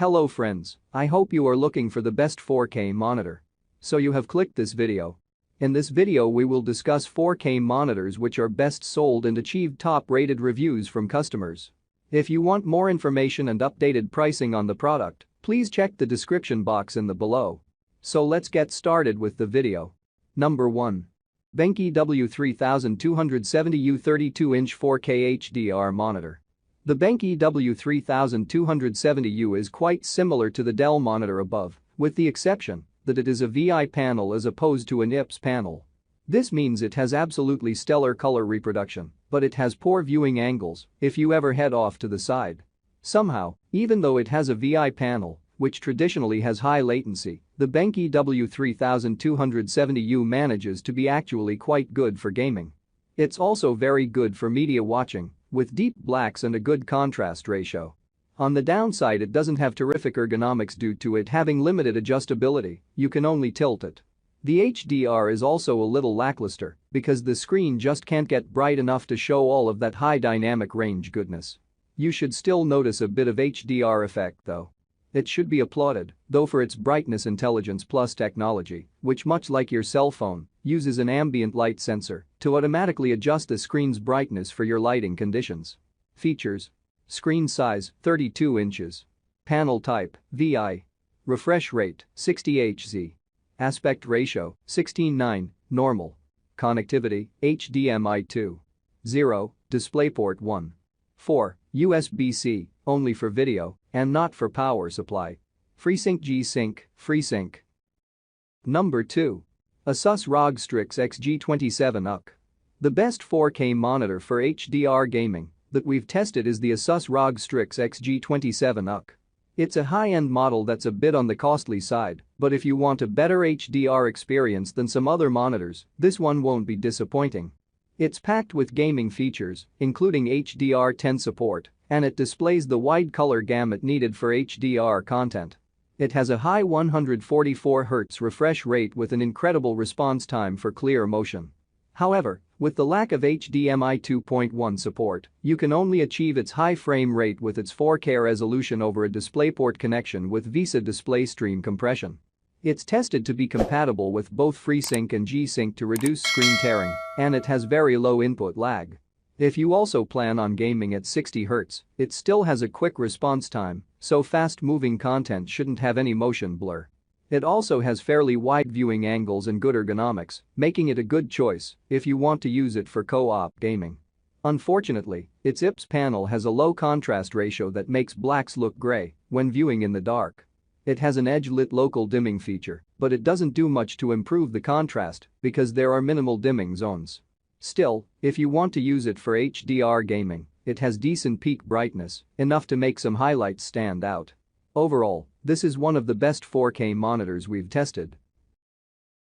Hello friends, I hope you are looking for the best 4K monitor. So you have clicked this video. In this video we will discuss 4K monitors which are best sold and achieved top-rated reviews from customers. If you want more information and updated pricing on the product, please check the description box in the below. So let's get started with the video. Number 1. BenQ EW3270U 32-inch 4K HDR Monitor. The BenQ EW3270U is quite similar to the Dell monitor above, with the exception that it is a VI panel as opposed to an IPS panel. This means it has absolutely stellar color reproduction, but it has poor viewing angles if you ever head off to the side. Somehow, even though it has a VI panel, which traditionally has high latency, the BenQ EW3270U manages to be actually quite good for gaming. It's also very good for media watching, with deep blacks and a good contrast ratio. On the downside, it doesn't have terrific ergonomics due to it having limited adjustability, you can only tilt it. The HDR is also a little lackluster because the screen just can't get bright enough to show all of that high dynamic range goodness. You should still notice a bit of HDR effect though. It should be applauded, though, for its brightness intelligence plus technology, which much like your cell phone, uses an ambient light sensor to automatically adjust the screen's brightness for your lighting conditions. Features: screen size 32 inches. Panel type VI. Refresh rate 60 Hz. Aspect ratio 16:9, normal. Connectivity HDMI 2.0, DisplayPort 1.4, USB-C, only for video and not for power supply. FreeSync G-Sync, FreeSync. Number 2. ASUS ROG Strix XG27UC. The best 4K monitor for HDR gaming that we've tested is the ASUS ROG Strix XG27UC. It's a high-end model that's a bit on the costly side, but if you want a better HDR experience than some other monitors, this one won't be disappointing. It's packed with gaming features, including HDR10 support, and it displays the wide color gamut needed for HDR content. It has a high 144 Hz refresh rate with an incredible response time for clear motion. However, with the lack of HDMI 2.1 support, you can only achieve its high frame rate with its 4K resolution over a DisplayPort connection with VESA display stream compression. It's tested to be compatible with both FreeSync and G-Sync to reduce screen tearing, and it has very low input lag. If you also plan on gaming at 60 Hz, it still has a quick response time, so fast-moving content shouldn't have any motion blur. It also has fairly wide viewing angles and good ergonomics, making it a good choice if you want to use it for co-op gaming. Unfortunately, its IPS panel has a low contrast ratio that makes blacks look gray when viewing in the dark. It has an edge-lit local dimming feature, but it doesn't do much to improve the contrast because there are minimal dimming zones. Still, if you want to use it for HDR gaming, it has decent peak brightness, enough to make some highlights stand out. Overall, this is one of the best 4K monitors we've tested.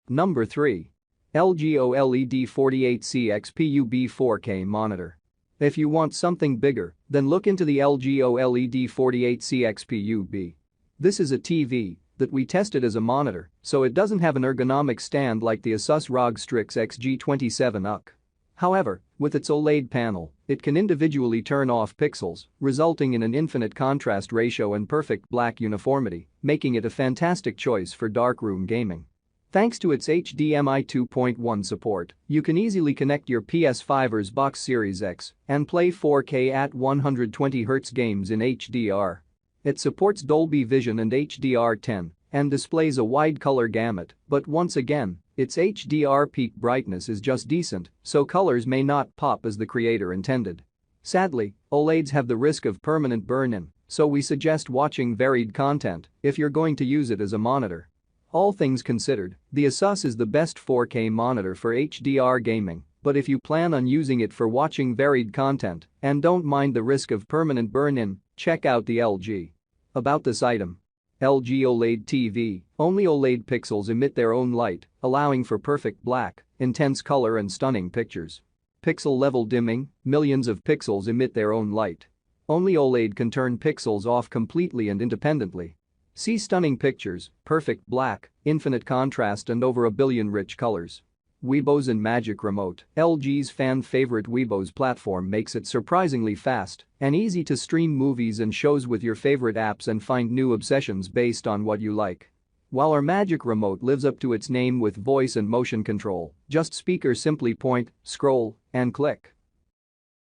Number 3. LG OLED 48CX-PUB 4K Monitor. If you want something bigger, then look into the LG OLED 48CX-PUB. This is a TV that we tested as a monitor, so it doesn't have an ergonomic stand like the ASUS ROG Strix XG27UC. However, with its OLED panel, it can individually turn off pixels, resulting in an infinite contrast ratio and perfect black uniformity, making it a fantastic choice for darkroom gaming. Thanks to its HDMI 2.1 support, you can easily connect your PS5 or Xbox Series X and play 4K at 120 Hz games in HDR. It supports Dolby Vision and HDR10 and displays a wide color gamut, but once again, its HDR peak brightness is just decent, so colors may not pop as the creator intended. Sadly, OLEDs have the risk of permanent burn-in, so we suggest watching varied content if you're going to use it as a monitor. All things considered, the ASUS is the best 4K monitor for HDR gaming, but if you plan on using it for watching varied content and don't mind the risk of permanent burn-in, check out the LG. About this item. LG OLED TV, only OLED pixels emit their own light, allowing for perfect black, intense color and stunning pictures. Pixel level dimming, millions of pixels emit their own light. Only OLED can turn pixels off completely and independently. See stunning pictures, perfect black, infinite contrast and over a billion rich colors. Weebos and Magic Remote. LG's fan-favorite Weebos platform makes it surprisingly fast and easy to stream movies and shows with your favorite apps and find new obsessions based on what you like. While our Magic Remote lives up to its name with voice and motion control, just speakers simply point, scroll, and click.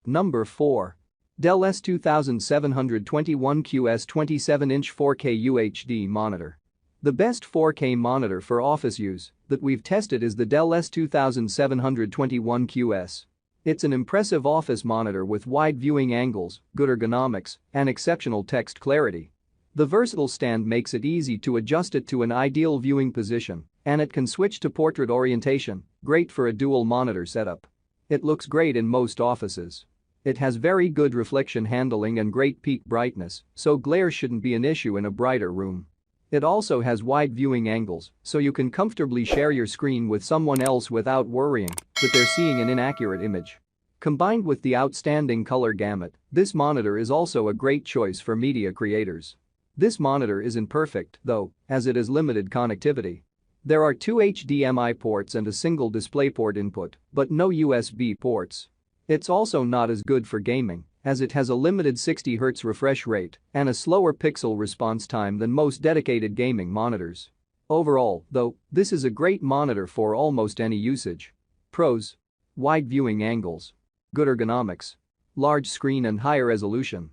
Number 4. Dell S2721QS 27-inch 4K UHD monitor. The best 4K monitor for office use that we've tested is the Dell S2721QS. It's an impressive office monitor with wide viewing angles, good ergonomics, and exceptional text clarity. The versatile stand makes it easy to adjust it to an ideal viewing position, and it can switch to portrait orientation, great for a dual monitor setup. It looks great in most offices. It has very good reflection handling and great peak brightness, so glare shouldn't be an issue in a brighter room. It also has wide viewing angles, so you can comfortably share your screen with someone else without worrying that they're seeing an inaccurate image. Combined with the outstanding color gamut, this monitor is also a great choice for media creators. This monitor isn't perfect, though, as it has limited connectivity. There are 2 HDMI ports and a single DisplayPort input, but no USB ports. It's also not as good for gaming, as it has a limited 60Hz refresh rate and a slower pixel response time than most dedicated gaming monitors. Overall, though, this is a great monitor for almost any usage. Pros: wide viewing angles, good ergonomics, large screen and higher resolution.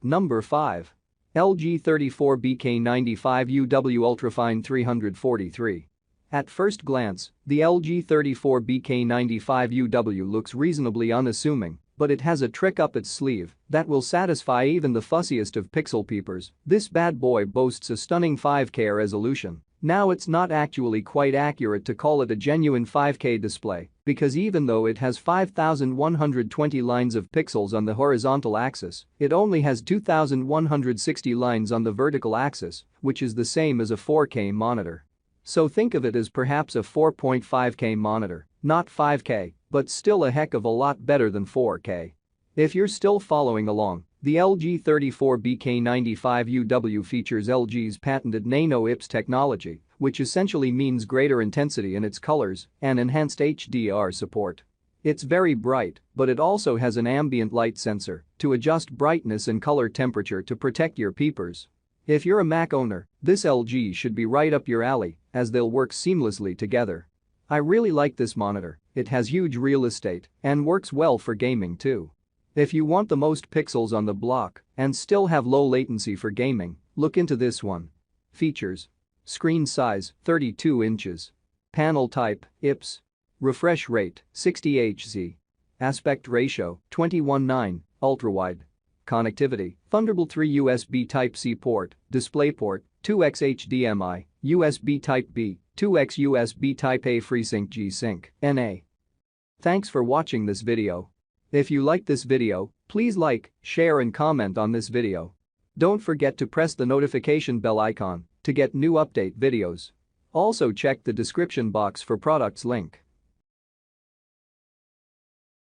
Number 5. LG 34BK95UW UltraFine 343. At first glance, the LG 34BK95UW looks reasonably unassuming, but it has a trick up its sleeve that will satisfy even the fussiest of pixel peepers. This bad boy boasts a stunning 5K resolution. Now it's not actually quite accurate to call it a genuine 5K display, because even though it has 5,120 lines of pixels on the horizontal axis, it only has 2,160 lines on the vertical axis, which is the same as a 4K monitor. So think of it as perhaps a 4.5K monitor, not 5K, but still a heck of a lot better than 4K. If you're still following along, the LG 34BK95UW features LG's patented nano-IPS technology, which essentially means greater intensity in its colors and enhanced HDR support. It's very bright, but it also has an ambient light sensor to adjust brightness and color temperature to protect your peepers. If you're a Mac owner, this LG should be right up your alley, as they'll work seamlessly together. I really like this monitor, it has huge real estate and works well for gaming too. If you want the most pixels on the block and still have low latency for gaming, look into this one. Features: screen size 32 inches, panel type IPS, refresh rate 60 Hz, aspect ratio 21:9, ultrawide, connectivity Thunderbolt 3 USB Type-C port, DisplayPort, 2x HDMI, USB Type-B, 2x USB Type-A FreeSync G-Sync, NA. Thanks for watching this video. If you liked this video, please like, share and comment on this video. Don't forget to press the notification bell icon to get new update videos. Also check the description box for products link.